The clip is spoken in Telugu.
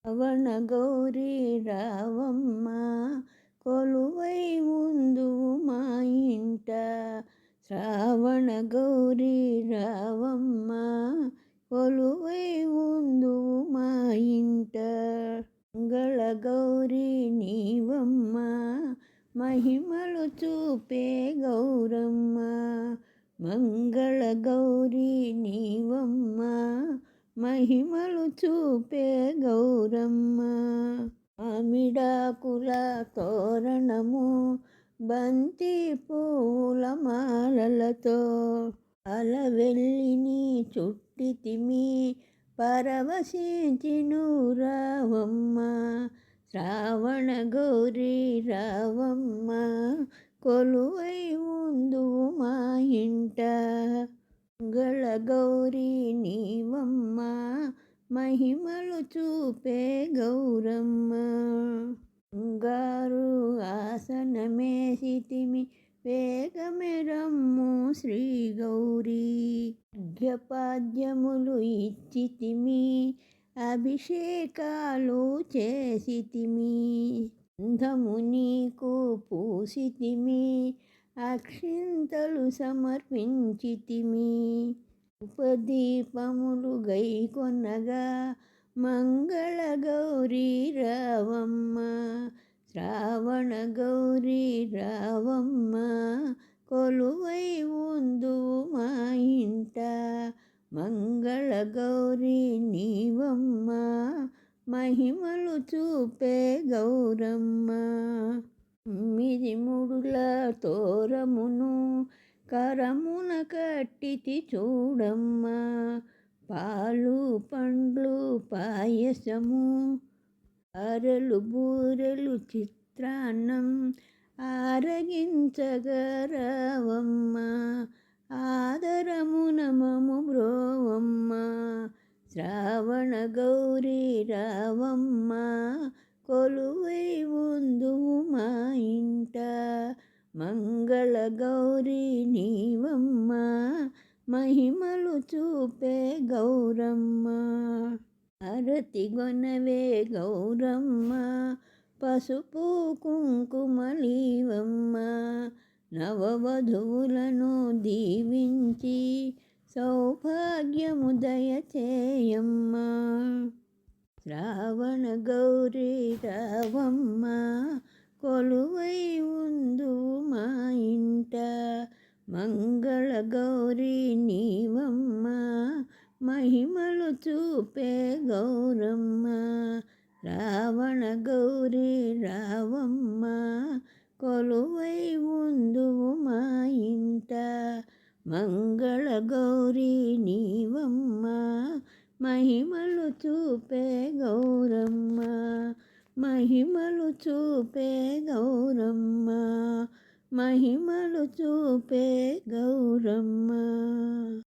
శ్రవణ గౌరీ రావమ్మ కొలువై ఉందువు మా ఇంట. శ్రావణ గౌరీ రావమ్మ కొలువై ఉందువు మా ఇంట. మంగళ గౌరీ నీవమ్మ మహిమలు చూపే గౌరమ్మ. మంగళ గౌరీ నీవమ్మ మహిమలు చూపే గౌరమ్మ. మామిడాకుల తోరణము బంతి పూల మాలలతో అలవెల్లిని చుట్టితిమి పరవశించిను రావమ్మ. శ్రావణ గౌరీ రావమ్మ కొలువై ఉందువు మా ఇంట. మంగళ గౌరీ నీవమ్మ మహిమలు చూపే గౌరమ్మ. బంగారు ఆసనమేసితిమి వేగమే రమ్ము శ్రీ గౌరీ. అర్ఘ్యపాద్యములు ఇచ్చితిమి అభిషేకాలు చేసితిమి. గంధము నీకు పూసితిమి అక్షింతలు సమర్పించితిమి. ఉపదీపములు గైకొనగా మంగళ గౌరీ రావమ్మ. శ్రావణ గౌరీ రావమ్మ కొలువై ఉందువు మా ఇంట. మంగళ గౌరీ నీవమ్మ మహిమలు చూపే గౌరమ్మ. 9 ముడుల తోరమును కరమున కట్టితి చూడమ్మ. పాలు పండ్లు పాయసము అరలు బూరెలు చిత్రాన్నం ఆరగించగరావమ్మ. ఆదరమున మము బ్రోవమ్మ. శ్రావణ గౌరీ రావమ్మ కొలువై ఉందువు మా ఇంట. మంగళ గౌరీ నీవమ్మ మహిమలు చూపే గౌరమ్మ. హారతి గొనవే గౌరమ్మ పసుపు కుంకుమలీవమ్మ. నవవధువులను దీవించి సౌభాగ్యము దయచేయమ్మ. శ్రావణ గౌరీ రావమ్మ కొలువై ఉందువు మా ఇంట. మంగళ గౌరీ నీవమ్మ మహిమలు చూపే గౌరమ్మ. శ్రావణ గౌరీ రావమ్మ కొలువై ఉందువు మా ఇంట. మంగళ గౌరీ నీవమ్మ మహిమలు చూపే గౌరమ్మ. మహిమలు చూపే గౌరమ్మ. మహిమలు చూపే గౌరమ్మ.